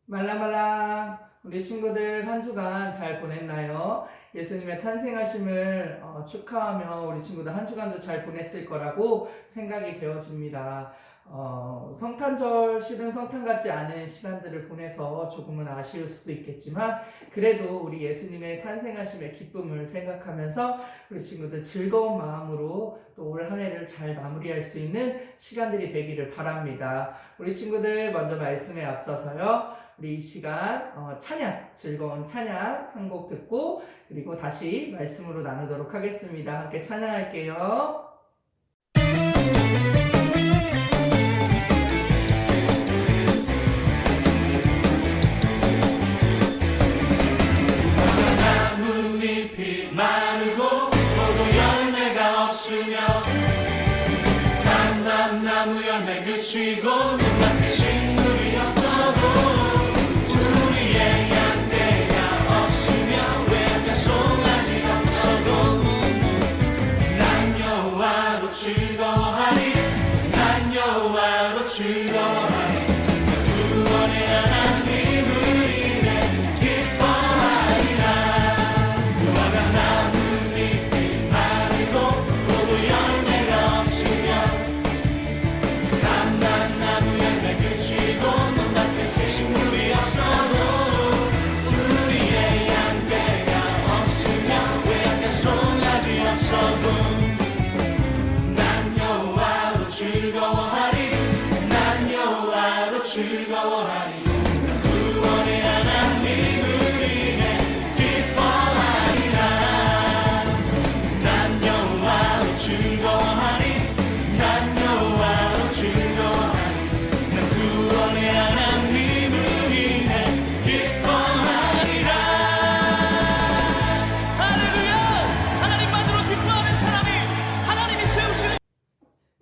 말랑말랑 우리 친구들 한 주간 잘 보냈나요? 예수님의 탄생하심을 축하하며 우리 친구들 한 주간도 잘 보냈을 거라고 생각이 되어집니다. 성탄절 실은 성탄 같지 않은 시간들을 보내서 조금은 아쉬울 수도 있겠지만 그래도 우리 예수님의 탄생하심의 기쁨을 생각하면서 우리 친구들 즐거운 마음으로 또 올 한 해를 잘 마무리할 수 있는 시간들이 되기를 바랍니다. 우리 친구들 먼저 말씀에 앞서서요. 우리 이 시간 찬양, 즐거운 찬양 한 곡 듣고 그리고 다시 말씀으로 나누도록 하겠습니다. 함께 찬양할게요. 나뭇잎이 마르고 포도 열매가 없으며 감람나무 열매 그치고 눈앞에 식물이 없어도 우리의 양떼가 없으며 외양간 송아지 없어도 난 여호와로 즐거워하리 난 여호와로 즐거워하리 구원의 하나님을 인해 기뻐하리라 무화과 나뭇잎이 마르고 포도 열매가 없으며 감람나무 열매 그치고 눈앞에 식물이 없어도 우리의 양떼가 없으며 외양간 송아지 없어도 난 여호와로 즐거워하리 난 여호와로 즐거워하리 구원의 하나님을 인해 기뻐하리라 난 여호와로 즐거워하리 난 여호와로 즐거워하리 난 구원의 하나님을 인해 기뻐하리라 할렐루야 하나님만으로 기뻐하는 사람이 하나님이 세우시는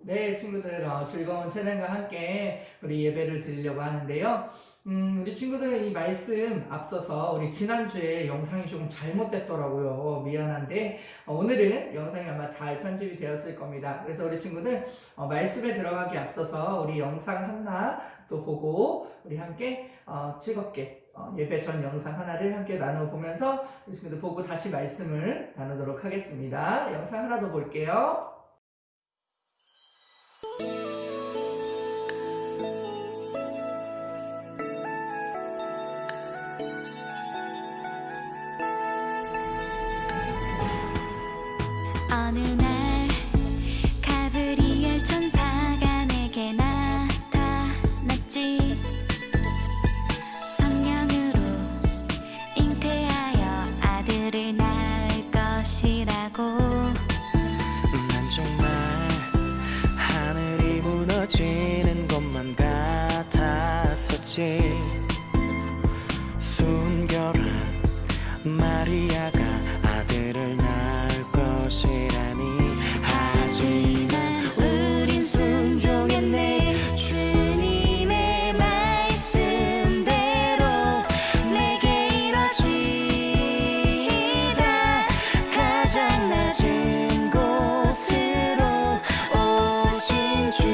네, 친구들 즐거운 찬양과 함께 우리 예배를 드리려고 하는데요. 우리 친구들 이 말씀 앞서서 우리 지난주에 영상이 조금 잘못됐더라고요. 미안한데 오늘은 영상이 아마 잘 편집이 되었을 겁니다. 그래서 우리 친구들 말씀에 들어가기 앞서서 우리 영상 하나 또 보고 우리 함께 즐겁게 예배 전 영상 하나를 함께 나눠보면서 우리 친구들 보고 다시 말씀을 나누도록 하겠습니다. 영상 하나 더 볼게요. 어느 날 가브리엘 천사가 내게 나타났지 성령으로 잉태하여 아들을 낳을 것이라고 난 정말 하늘이 무너지는 것만 같았었지 순결한 마리아가 아들을 낳을 것이라니 하지만 우린 순종했네 주님의 말씀대로 내게 이뤄지이다 가장 낮은 곳으로 오신 주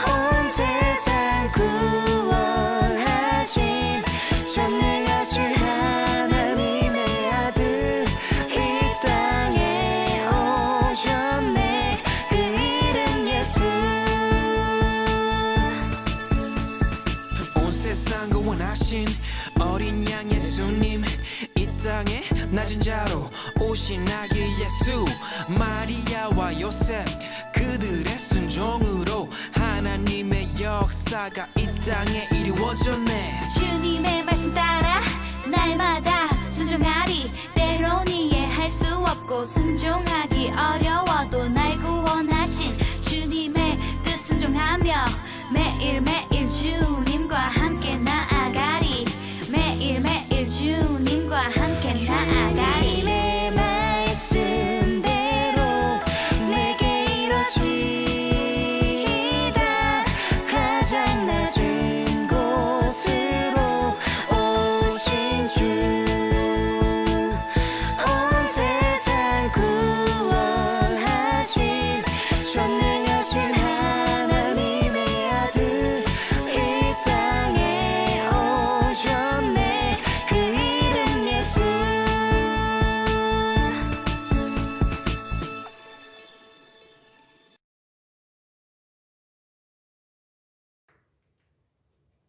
온 세상 구원하신 전능하신 하나님의 아들 이 땅에 오셨네 그 이름 예수 온 세상 구원하신 어린 양 예수님 이 땅에 낮은 자로 오신 아기 예수 마리아와 요셉 그들의 순종으로 하나님의 역사가 이 땅에 이루어졌네 주님의 말씀 따라 날마다 순종하리 때론 이해할 수 없고 순종하기 어려워도 날 구원하신 주님의 뜻 순종하며 매일매일 주님과 함께 나아가리 매일매일 주님과 함께 나아가리 주님의 말씀대로 내게 이뤄지이다 가장 낮은 곳으로 오신 주 온 세상 구원하신 전능하신 하나님의 아들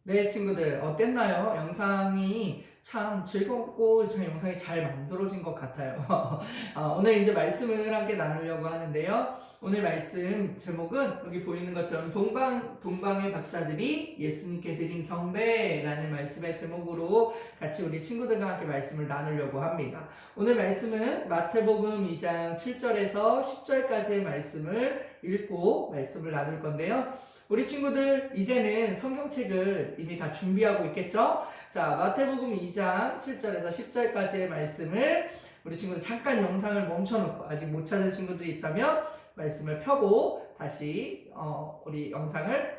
네, 친구들 어땠나요? 영상이 참 즐겁고 제 영상이 잘 만들어진 것 같아요. 오늘 이제 말씀을 함께 나누려고 하는데요. 오늘 말씀 제목은 여기 보이는 것처럼 동방의 박사들이 예수님께 드린 경배라는 말씀의 제목으로 같이 우리 친구들과 함께 말씀을 나누려고 합니다. 오늘 말씀은 마태복음 2장 7절에서 10절까지의 말씀을 읽고 말씀을 나눌 건데요. 우리 친구들 이제는 성경책을 이미 다 준비하고 있겠죠? 자, 마태복음 2장 7절에서 10절까지의 말씀을 우리 친구들 잠깐 영상을 멈춰놓고 아직 못 찾은 친구들이 있다면 말씀을 펴고 다시 우리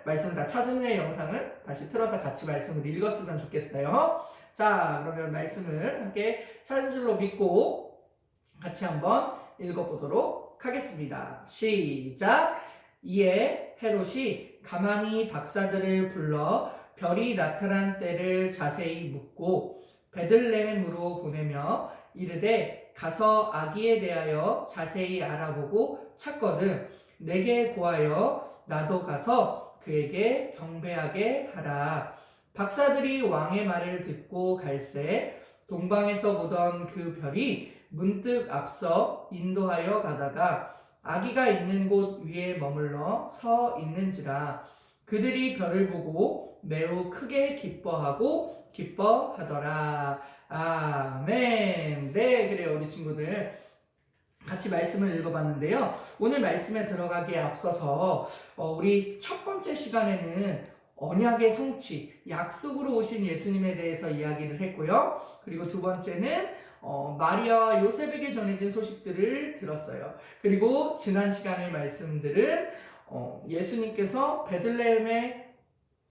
말씀을 다 찾은 후에 영상을 다시 틀어서 같이 말씀을 읽었으면 좋겠어요. 자, 그러면 말씀을 함께 찾은 줄로 믿고 같이 한번 읽어보도록 하겠습니다. 시작! 이에 헤롯이 가만히 박사들을 불러 별이 나타난 때를 자세히 묻고 베들레헴으로 보내며 이르되 가서 아기에 대하여 자세히 알아보고 찾거든 내게 고하여 나도 가서 그에게 경배하게 하라. 박사들이 왕의 말을 듣고 갈새 동방에서 보던 그 별이 문득 앞서 인도하여 가다가 아기가 있는 곳 위에 머물러 서 있는지라. 그들이 별을 보고 매우 크게 기뻐하더라. 아멘. 네, 그래요. 우리 친구들 같이 말씀을 읽어봤는데요. 오늘 말씀에 들어가기에 앞서서 우리 첫 번째 시간에는 언약의 성취, 약속으로 오신 예수님에 대해서 이야기를 했고요. 그리고 두 번째는 마리아와 요셉에게 전해진 소식들을 들었어요. 그리고 지난 시간의 말씀들은 예수님께서 베들레헴에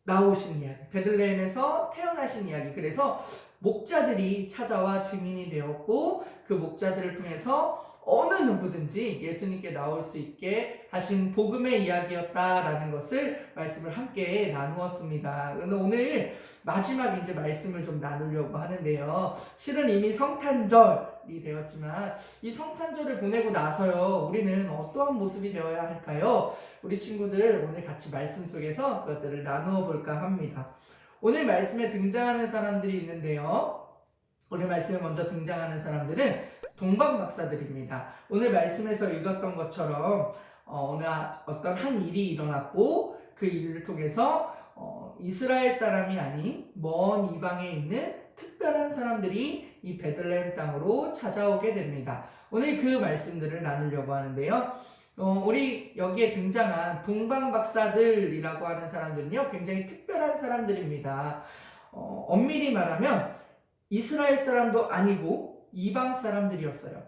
나오신 이야기, 베들레헴에서 태어나신 이야기, 그래서 목자들이 찾아와 증인이 되었고 그 목자들을 통해서 어느 누구든지 예수님께 나올 수 있게 하신 복음의 이야기였다라는 것을 말씀을 함께 나누었습니다. 그런데 오늘 마지막 이제 말씀을 좀 나누려고 하는데요. 실은 이미 성탄절이 되었지만 이 성탄절을 보내고 나서요, 우리는 어떠한 모습이 되어야 할까요? 우리 친구들 오늘 같이 말씀 속에서 그것들을 나누어 볼까 합니다. 오늘 말씀에 등장하는 사람들이 있는데요. 오늘 말씀에 먼저 등장하는 사람들은 동방박사들입니다. 오늘 말씀에서 읽었던 것처럼 오늘 어떤 한 일이 일어났고 그 일을 통해서 이스라엘 사람이 아닌 먼 이방에 있는 특별한 사람들이 이 베들레헴 땅으로 찾아오게 됩니다. 오늘 그 말씀들을 나누려고 하는데요. 우리 여기에 등장한 동방박사들이라고 하는 사람들은요, 굉장히 특별한 사람들입니다. 엄밀히 말하면 이스라엘 사람도 아니고 이방 사람들이었어요.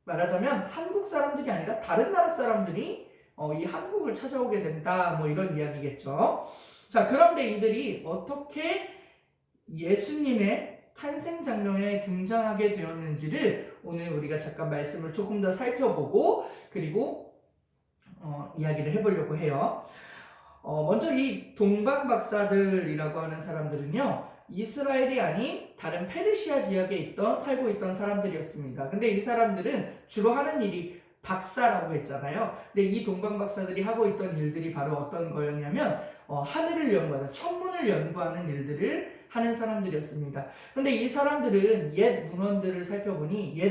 말하자면 한국 사람들이 아니라 다른 나라 사람들이 이 한국을 찾아오게 된다, 뭐 이런 이야기겠죠. 자, 그런데 이들이 어떻게 예수님의 탄생 장면에 등장하게 되었는지를 오늘 우리가 잠깐 말씀을 조금 더 살펴보고 그리고 이야기를 해보려고 해요. 먼저 이 동방박사들이라고 하는 사람들은요, 이스라엘이 아닌 다른 페르시아 지역에 살고 있던 사람들이었습니다. 근데 이 사람들은 주로 하는 일이 박사라고 했잖아요. 근데 이 동방박사들이 하고 있던 일들이 바로 어떤 거였냐면 하늘을 연구하는, 천문을 연구하는 일들을 하는 사람들이었습니다. 그런데 이 사람들은 옛 문헌들을 살펴보니,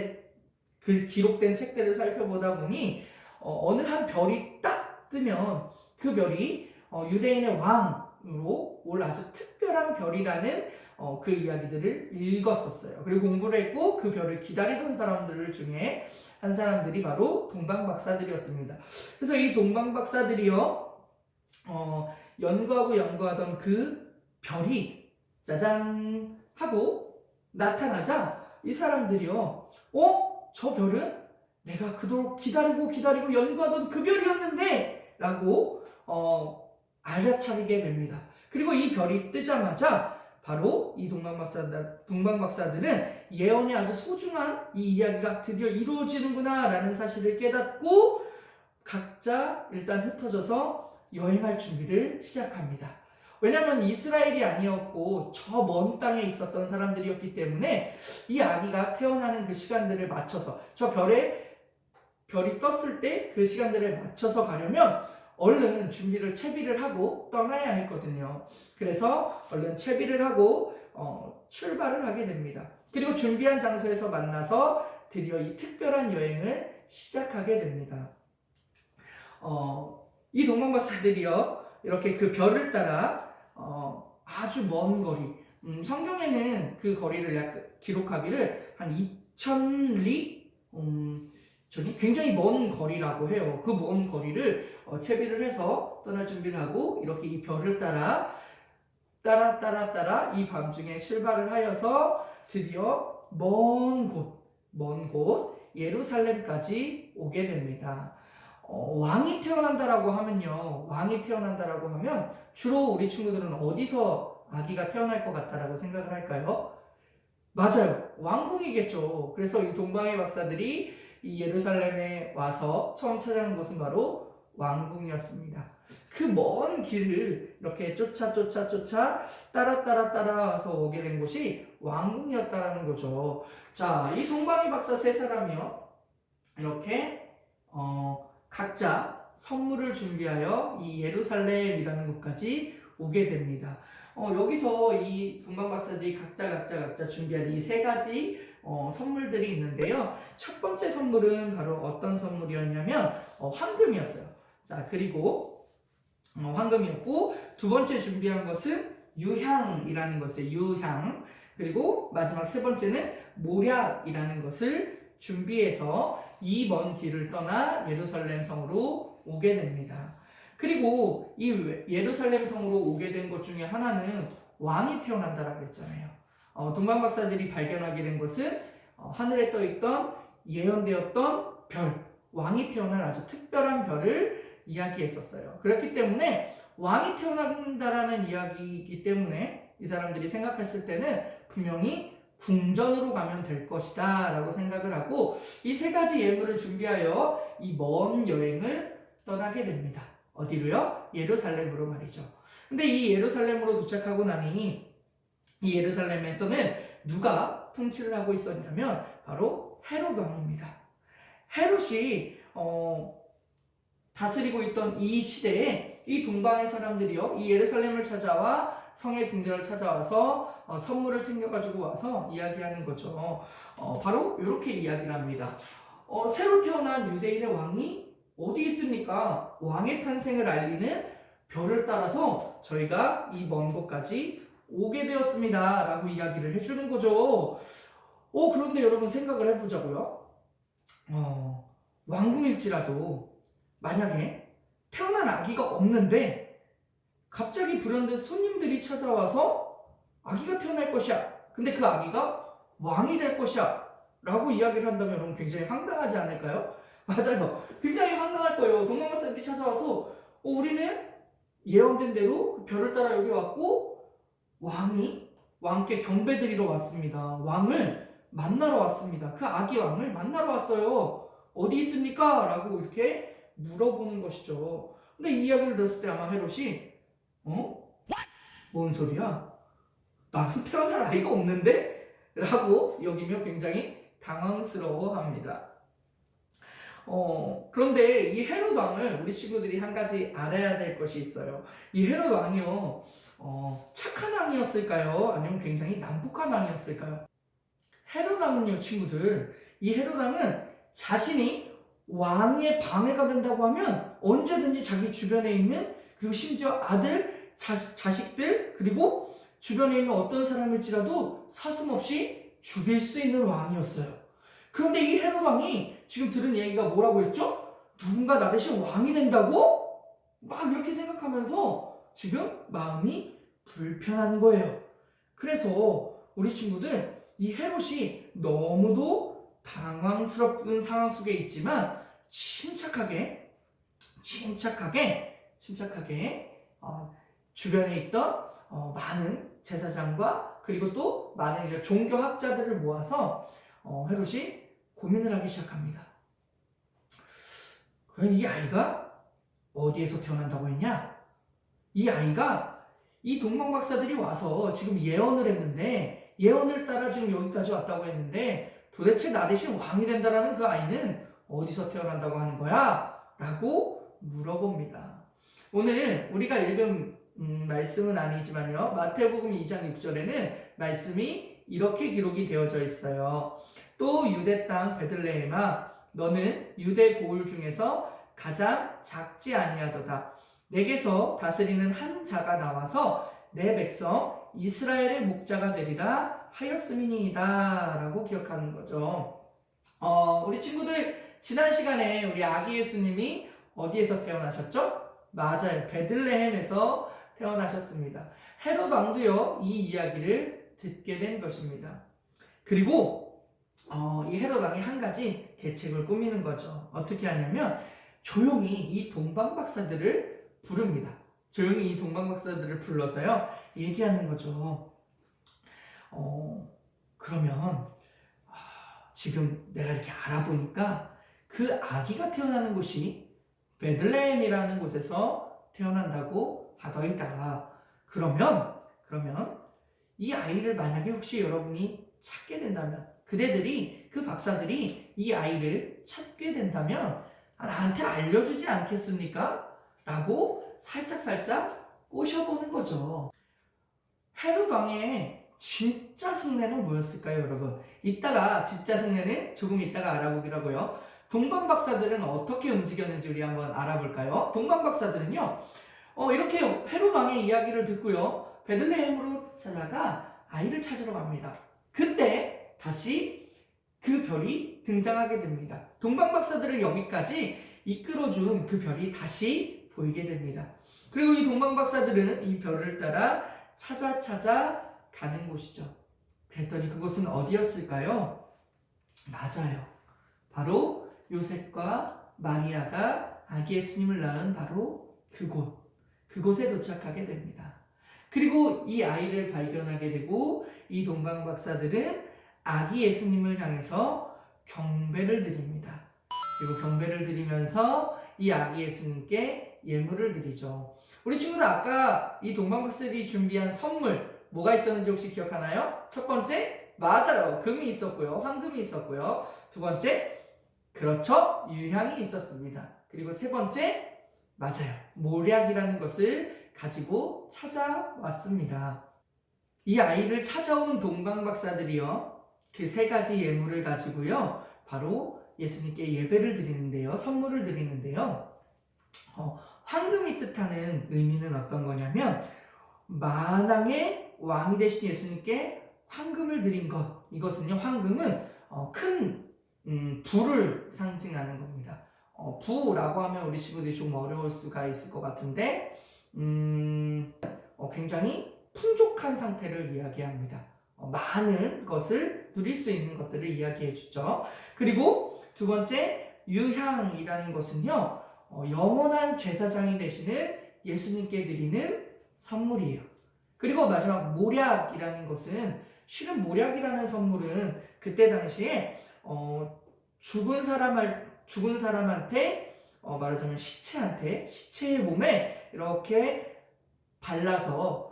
그 기록된 책들을 살펴보다 보니 어느 한 별이 딱 뜨면 그 별이 유대인의 왕으로 올 아주 특별한 별이라는 그 이야기들을 읽었었어요. 그리고 공부를 했고 그 별을 기다리던 사람들 중에 한 사람들이 바로 동방박사들이었습니다. 그래서 이 동방박사들이요, 연구하던 그 별이 짜잔 하고 나타나자 이 사람들이요, 저 별은 내가 그토록 기다리고 연구하던 그 별이었는데 라고 알아차리게 됩니다. 그리고 이 별이 뜨자마자 바로 이 동방박사들은 예언의 아주 소중한 이 이야기가 드디어 이루어지는구나 라는 사실을 깨닫고 각자 일단 흩어져서 여행할 준비를 시작합니다. 왜냐하면 이스라엘이 아니었고 저 먼 땅에 있었던 사람들이었기 때문에 이 아기가 태어나는 그 시간들을 맞춰서 저 별이 떴을 때 그 시간들을 맞춰서 가려면 얼른 준비를 채비를 하고 떠나야 했거든요. 그래서 얼른 채비를 하고 출발을 하게 됩니다. 그리고 준비한 장소에서 만나서 드디어 이 특별한 여행을 시작하게 됩니다. 이 동방박사들이요 이렇게 그 별을 따라 아주 먼 거리, 성경에는 그 거리를 기록하기를 한 2000리, 저기 굉장히 먼 거리라고 해요. 그 먼 거리를 채비를 해서 떠날 준비를 하고 이렇게 이 별을 따라 이 밤중에 출발을 하여서 드디어 먼 곳 예루살렘까지 오게 됩니다. 왕이 태어난다라고 하면 주로 우리 친구들은 어디서 아기가 태어날 것 같다라고 생각을 할까요? 맞아요. 왕궁이겠죠. 그래서 이 동방의 박사들이 이 예루살렘에 와서 처음 찾아간 곳은 바로 왕궁이었습니다. 그 먼 길을 이렇게 쫓아 따라와서 오게 된 곳이 왕궁이었다라는 거죠. 자, 이 동방의 박사 세 사람이요. 이렇게 각자 선물을 준비하여 이 예루살렘이라는 곳까지 오게 됩니다. 여기서 이 동방 박사들이 각자 준비한 이 세 가지 선물들이 있는데요. 첫 번째 선물은 바로 어떤 선물이었냐면 황금이었어요. 자, 그리고 황금이었고 두 번째 준비한 것은 유향이라는 것이에요. 유향. 그리고 마지막 세 번째는 모략이라는 것을 준비해서 이 먼 길을 떠나 예루살렘 성으로 오게 됩니다. 그리고 이 예루살렘 성으로 오게 된 것 중에 하나는 왕이 태어난다라고 했잖아요. 동방 박사들이 발견하게 된 것은 하늘에 떠있던 예언되었던 별, 왕이 태어난 아주 특별한 별을 이야기했었어요. 그렇기 때문에 왕이 태어난다라는 이야기이기 때문에 이 사람들이 생각했을 때는 분명히 궁전으로 가면 될 것이다 라고 생각을 하고 이 세 가지 예물을 준비하여 이 먼 여행을 떠나게 됩니다. 어디로요? 예루살렘으로 말이죠. 근데 이 예루살렘으로 도착하고 나니 이 예루살렘에서는 누가 통치를 하고 있었냐면 바로 헤롯 왕입니다. 헤롯이 다스리고 있던 이 시대에 이 동방의 사람들이요 이 예루살렘을 찾아와 성의 궁전을 찾아와서 선물을 챙겨가지고 와서 이야기하는 거죠. 바로 이렇게 이야기를 합니다. 새로 태어난 유대인의 왕이 어디 있습니까? 왕의 탄생을 알리는 별을 따라서 저희가 이 먼 곳까지 오게 되었습니다 라고 이야기를 해주는 거죠. 그런데 여러분 생각을 해보자고요. 왕궁일지라도 만약에 태어난 아기가 없는데 갑자기 불현듯 손님들이 찾아와서 아기가 태어날 것이야. 근데 그 아기가 왕이 될 것이야 라고 이야기를 한다면 여러분 굉장히 황당하지 않을까요? 맞아요. 굉장히 황당할 거예요. 동방박사들이 찾아와서 우리는 예언된 대로 그 별을 따라 여기 왔고 왕께 경배드리러 왔습니다. 왕을 만나러 왔습니다. 그 아기 왕을 만나러 왔어요. 어디 있습니까? 라고 이렇게 물어보는 것이죠. 근데 이 이야기를 들었을 때 아마 헤롯이 뭔 소리야? 나는 태어날 아이가 없는데? 라고 여기며 굉장히 당황스러워합니다. 그런데 이 헤롯 왕을 우리 친구들이 한 가지 알아야 될 것이 있어요. 이 헤롯 왕이요, 착한 왕이었을까요? 아니면 굉장히 난폭한 왕이었을까요? 헤롯 왕은요, 친구들, 이 헤롯 왕은 자신이 왕의 방해가 된다고 하면 언제든지 자기 주변에 있는 그리고 심지어 아들, 자식들 그리고 주변에 있는 어떤 사람일지라도 사슴없이 죽일 수 있는 왕이었어요. 그런데 이 헤롯 왕이 지금 들은 얘기가 뭐라고 했죠? 누군가 나 대신 왕이 된다고? 막 이렇게 생각하면서 지금 마음이 불편한 거예요. 그래서 우리 친구들 이 헤롯이 너무도 당황스럽은 상황 속에 있지만 침착하게 주변에 있던 많은 제사장과 그리고 또 많은 종교학자들을 모아서 헤롯이 고민을 하기 시작합니다. 그럼 이 아이가 어디에서 태어난다고 했냐? 이 아이가 이 동방박사들이 와서 지금 예언을 했는데 예언을 따라 지금 여기까지 왔다고 했는데 도대체 나 대신 왕이 된다라는 그 아이는 어디서 태어난다고 하는 거야? 라고 물어봅니다. 오늘 우리가 읽은 말씀은 아니지만요. 마태복음 2장 6절에는 말씀이 이렇게 기록이 되어져 있어요. 또 유대 땅 베들레헴아 너는 유대 고을 중에서 가장 작지 아니하도다. 내게서 다스리는 한 자가 나와서 내 백성 이스라엘의 목자가 되리라 하였음이니이다 라고 기억하는 거죠. 우리 친구들 지난 시간에 우리 아기 예수님이 어디에서 태어나셨죠? 맞아요. 베들레헴에서 태어나셨습니다. 헤롯 왕도요 이 이야기를 듣게 된 것입니다. 그리고 이 헤롯 왕이 한 가지 계책을 꾸미는 거죠. 어떻게 하냐면 조용히 이 동방박사들을 부릅니다. 조용히 이 동방박사들을 불러서요 얘기하는 거죠. 그러면 지금 내가 이렇게 알아보니까 그 아기가 태어나는 곳이 베들레헴이라는 곳에서 태어난다고 하더이다. 그러면 이 아이를 만약에 혹시 여러분이 찾게 된다면 그 박사들이 이 아이를 찾게 된다면 나한테 알려주지 않겠습니까? 라고 살짝 꼬셔보는 거죠. 헤롯 왕의 진짜 속내는 뭐였을까요, 여러분? 진짜 속내는 조금 이따가 알아보기로 하고요. 동방박사들은 어떻게 움직였는지 우리 한번 알아볼까요? 동방박사들은요, 이렇게 헤롯 왕의 이야기를 듣고요, 베들레헴으로 찾아가 아이를 찾으러 갑니다. 그때 다시 그 별이 등장하게 됩니다. 동방박사들을 여기까지 이끌어준 그 별이 다시 보이게 됩니다. 그리고 이 동방박사들은 이 별을 따라 찾아 가는 곳이죠. 그랬더니 그곳은 어디였을까요? 맞아요. 바로 요셉과 마리아가 아기 예수님을 낳은 바로 그곳에 도착하게 됩니다. 그리고 이 아이를 발견하게 되고 이 동방박사들은 아기 예수님을 향해서 경배를 드립니다. 그리고 경배를 드리면서 이 아기 예수님께 예물을 드리죠. 우리 친구들 아까 이 동방박사들이 준비한 선물 뭐가 있었는지 혹시 기억하나요? 첫 번째, 맞아요. 금이 있었고요. 황금이 있었고요. 두 번째, 그렇죠. 유향이 있었습니다. 그리고 세 번째, 맞아요. 모략이라는 것을 가지고 찾아왔습니다. 이 아이를 찾아온 동방박사들이요. 그 세 가지 예물을 가지고요. 바로 예수님께 예배를 드리는데요. 선물을 드리는데요. 황금이 뜻하는 의미는 어떤 거냐면 만왕의 왕이 되신 예수님께 황금을 드린 것. 이것은요. 황금은 큰 부를 상징하는 겁니다. 부라고 하면 우리 친구들이 좀 어려울 수가 있을 것 같은데 굉장히 풍족한 상태를 이야기합니다. 많은 것을 누릴 수 있는 것들을 이야기해 주죠. 그리고 두 번째, 유향이라는 것은요, 영원한 제사장이 되시는 예수님께 드리는 선물이에요. 그리고 마지막 모략이라는 것은, 실은 모략이라는 선물은 그때 당시에 죽은 사람한테 말하자면 시체의 몸에 이렇게 발라서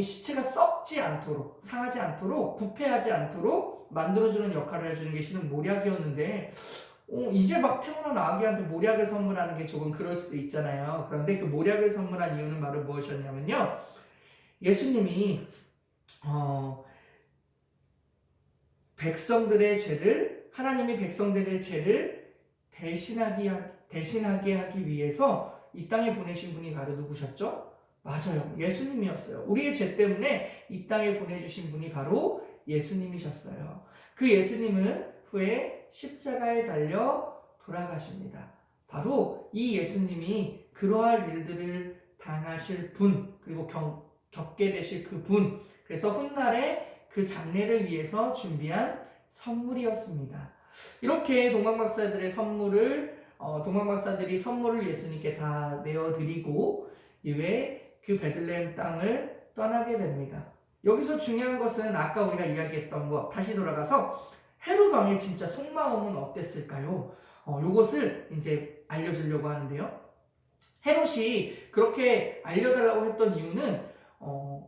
시체가 썩지 않도록, 상하지 않도록, 부패하지 않도록 만들어주는 역할을 해주는 게 실은 모략이었는데 이제 막 태어난 아기한테 모략을 선물하는 게 조금 그럴 수도 있잖아요. 그런데 그 모략을 선물한 이유는 바로 무엇이었냐면요, 예수님이 하나님이 백성들의 죄를 대신하게 하기 위해서 이 땅에 보내신 분이 바로 누구셨죠? 맞아요. 예수님이었어요. 우리의 죄 때문에 이 땅에 보내주신 분이 바로 예수님이셨어요. 그 예수님은 후에 십자가에 달려 돌아가십니다. 바로 이 예수님이 그러할 일들을 당하실 분, 그리고 겪게 되실 그 분, 그래서 훗날에 그 장례를 위해서 준비한 선물이었습니다. 이렇게 동방박사들이 선물을 예수님께 다 내어드리고 이후에 그 베들레헴 땅을 떠나게 됩니다. 여기서 중요한 것은 아까 우리가 이야기했던 것, 다시 돌아가서 헤롯 왕의 진짜 속마음은 어땠을까요? 요것을 이제 알려주려고 하는데요. 헤롯이 그렇게 알려달라고 했던 이유는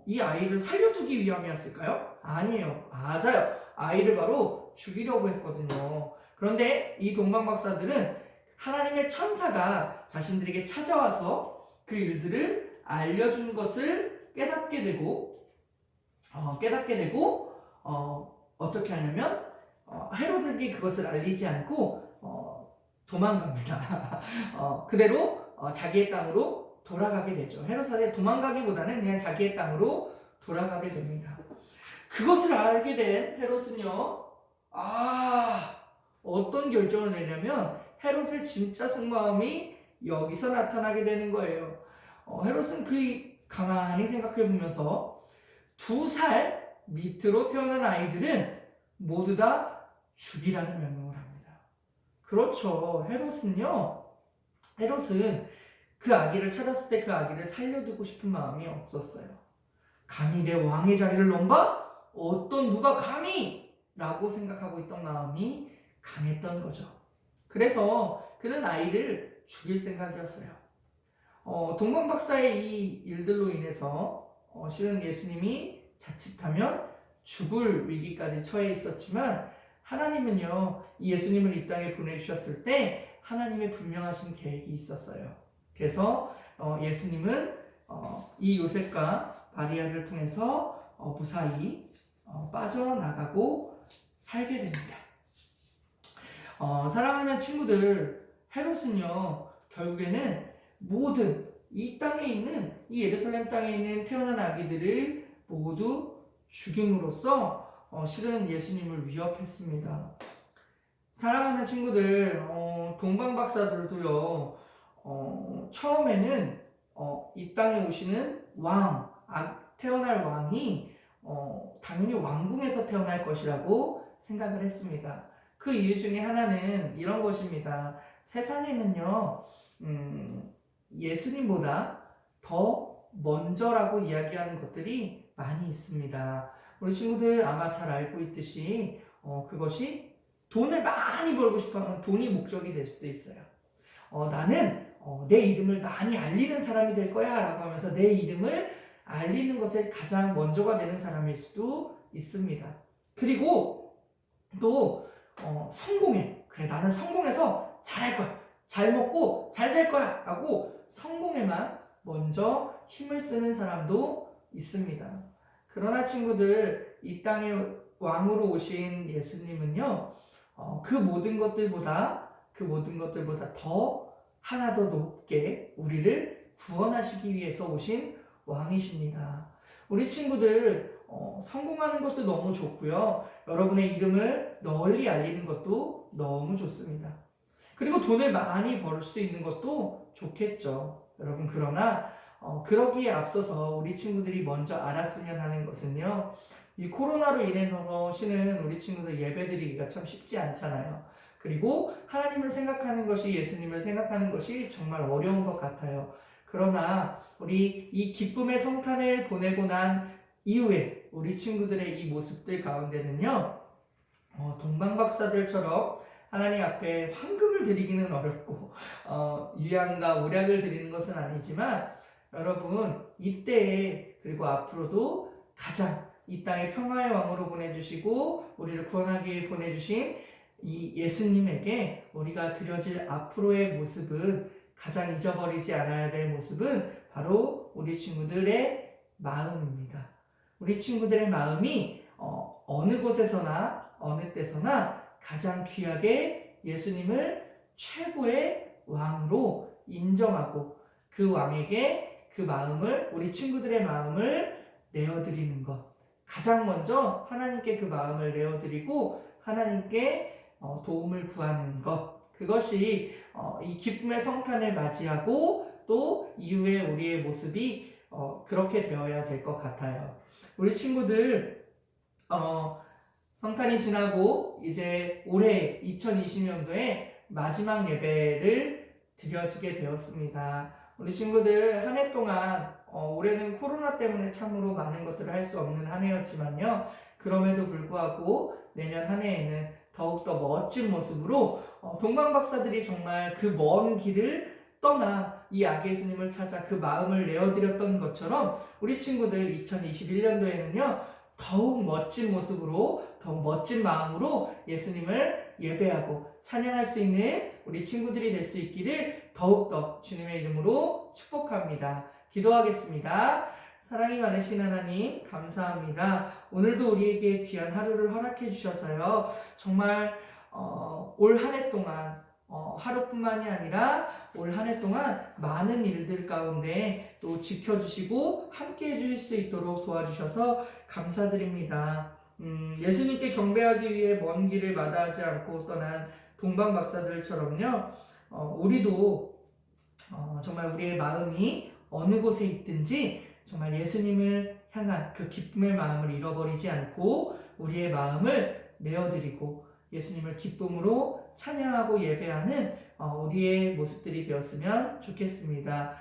이 아이를 살려두기 위함이었을까요? 아니에요. 맞아요. 아이를 바로 죽이려고 했거든요. 그런데 이 동방박사들은 하나님의 천사가 자신들에게 찾아와서 그 일들을 알려준 것을 깨닫게 되고 어떻게 하냐면 헤로드에게 그것을 알리지 않고 도망갑니다. 그대로 자기의 땅으로 돌아가게 되죠. 헤로드에 도망가기보다는 그냥 자기의 땅으로 돌아가게 됩니다. 그것을 알게 된 헤롯은요, 어떤 결정을 내냐면 헤롯의 진짜 속마음이 여기서 나타나게 되는 거예요. 헤롯은 가만히 생각해 보면서 2살 밑으로 태어난 아이들은 모두 다 죽이라는 명령을 합니다. 그렇죠. 헤롯은 그 아기를 찾았을 때 그 아기를 살려두고 싶은 마음이 없었어요. 감히 내 왕의 자리를 넘봐? 누가 감히? 라고 생각하고 있던 마음이 강했던 거죠. 그래서 그는 아이를 죽일 생각이었어요. 동방박사의 이 일들로 인해서 실은 예수님이 자칫하면 죽을 위기까지 처해 있었지만 하나님은요, 이 예수님을 이 땅에 보내주셨을 때 하나님의 분명하신 계획이 있었어요. 그래서 예수님은 이 요셉과 마리아를 통해서 무사히 빠져나가고 살게 됩니다. 사랑하는 친구들, 헤롯은요 결국에는 모든 이 땅에 있는, 이 예루살렘 땅에 있는 태어난 아기들을 모두 죽임으로써 실은 예수님을 위협했습니다. 사랑하는 친구들, 동방박사들도요 처음에는 이 땅에 오시는 태어날 왕이 당연히 왕궁에서 태어날 것이라고 생각을 했습니다. 그 이유 중에 하나는 이런 것입니다. 세상에는요 예수님보다 더 먼저라고 이야기하는 것들이 많이 있습니다. 우리 친구들 아마 잘 알고 있듯이 그것이 돈을 많이 벌고 싶어하는 돈이 목적이 될 수도 있어요. 나는 내 이름을 많이 알리는 사람이 될 거야 라고 하면서 내 이름을 알리는 것에 가장 먼저가 되는 사람일 수도 있습니다. 그리고 또 성공해. 그래, 나는 성공해서 잘할 거야. 잘 먹고 잘 살 거야 라고 성공에만 먼저 힘을 쓰는 사람도 있습니다. 그러나 친구들, 이 땅에 왕으로 오신 예수님은요 그 모든 것들보다 더 하나 더 높게 우리를 구원하시기 위해서 오신 왕이십니다. 우리 친구들 성공하는 것도 너무 좋고요. 여러분의 이름을 널리 알리는 것도 너무 좋습니다. 그리고 돈을 많이 벌 수 있는 것도 좋겠죠. 여러분, 그러나 그러기에 앞서서 우리 친구들이 먼저 알았으면 하는 것은요, 이 코로나로 인해서 우리 친구들 예배드리기가 참 쉽지 않잖아요. 그리고 하나님을 생각하는 것이, 예수님을 생각하는 것이 정말 어려운 것 같아요. 그러나 우리 이 기쁨의 성탄을 보내고 난 이후에 우리 친구들의 이 모습들 가운데는요, 동방박사들처럼 하나님 앞에 황금을 드리기는 어렵고 유향과 몰약을 드리는 것은 아니지만, 여러분 이때에 그리고 앞으로도 가장 이 땅에 평화의 왕으로 보내주시고 우리를 구원하기 위해 보내주신 이 예수님에게 우리가 드려질 앞으로의 모습은, 가장 잊어버리지 않아야 될 모습은 바로 우리 친구들의 마음입니다. 우리 친구들의 마음이 어느 곳에서나 어느 때서나 가장 귀하게 예수님을 최고의 왕으로 인정하고 그 왕에게 그 마음을, 우리 친구들의 마음을 내어드리는 것, 가장 먼저 하나님께 그 마음을 내어드리고 하나님께 도움을 구하는 것, 그것이 이 기쁨의 성탄을 맞이하고 또 이후에 우리의 모습이 그렇게 되어야 될 것 같아요. 우리 친구들 성탄이 지나고 이제 올해 2020년도에 마지막 예배를 드려지게 되었습니다. 우리 친구들 한 해 동안 올해는 코로나 때문에 참으로 많은 것들을 할 수 없는 한 해였지만요, 그럼에도 불구하고 내년 한 해에는 더욱더 멋진 모습으로 동방박사들이 정말 그 먼 길을 떠나 이 아기 예수님을 찾아 그 마음을 내어드렸던 것처럼 우리 친구들 2021년도에는요 더욱 멋진 모습으로, 더욱 멋진 마음으로 예수님을 예배하고 찬양할 수 있는 우리 친구들이 될 수 있기를 더욱더 주님의 이름으로 축복합니다. 기도하겠습니다. 사랑이 많으신 하나님 감사합니다. 오늘도 우리에게 귀한 하루를 허락해 주셔서요. 정말 올 한 해 동안 하루뿐만이 아니라 올 한 해 동안 많은 일들 가운데 또 지켜주시고 함께 해주실 수 있도록 도와주셔서 감사드립니다. 예수님께 경배하기 위해 먼 길을 마다하지 않고 떠난 동방 박사들처럼요. 우리도 정말 우리의 마음이 어느 곳에 있든지 정말 예수님을 향한 그 기쁨의 마음을 잃어버리지 않고 우리의 마음을 내어드리고 예수님을 기쁨으로 찬양하고 예배하는 우리의 모습들이 되었으면 좋겠습니다.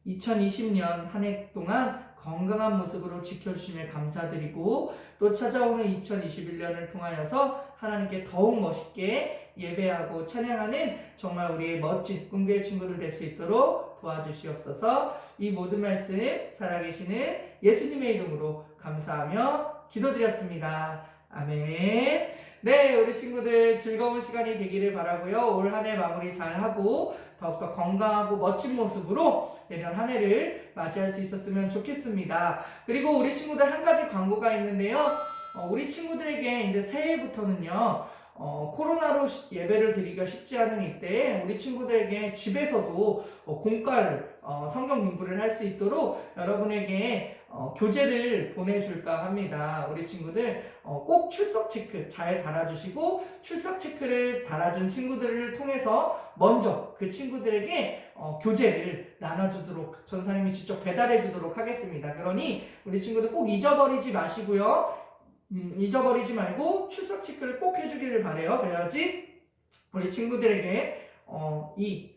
2020년 한 해 동안 건강한 모습으로 지켜주심에 감사드리고 또 찾아오는 2021년을 통하여서 하나님께 더욱 멋있게 예배하고 찬양하는 정말 우리의 멋진 꿈교회 친구들 될 수 있도록 도와주시옵소서. 이 모든 말씀 살아계시는 예수님의 이름으로 감사하며 기도드렸습니다. 아멘. 네, 우리 친구들 즐거운 시간이 되기를 바라고요. 올 한 해 마무리 잘하고 더욱더 건강하고 멋진 모습으로 내년 한 해를 맞이할 수 있었으면 좋겠습니다. 그리고 우리 친구들 한 가지 광고가 있는데요. 우리 친구들에게 이제 새해부터는요. 코로나로 예배를 드리기가 쉽지 않은 이때 우리 친구들에게 집에서도 공과를 성경 공부를 할 수 있도록 여러분에게 교재를 보내줄까 합니다. 우리 친구들 꼭 출석 체크 잘 달아주시고 출석 체크를 달아준 친구들을 통해서 먼저 그 친구들에게 교재를 나눠주도록 전사님이 직접 배달해주도록 하겠습니다. 그러니 우리 친구들 꼭 잊어버리지 마시고요. 잊어버리지 말고 출석 체크를 꼭 해주기를 바래요. 그래야지 우리 친구들에게 이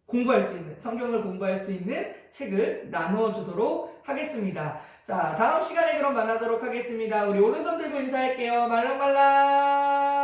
공부할 수 있는 성경을 공부할 수 있는 책을 나누어 주도록 하겠습니다. 자, 다음 시간에 그럼 만나도록 하겠습니다. 우리 오른손 들고 인사할게요. 말랑말랑.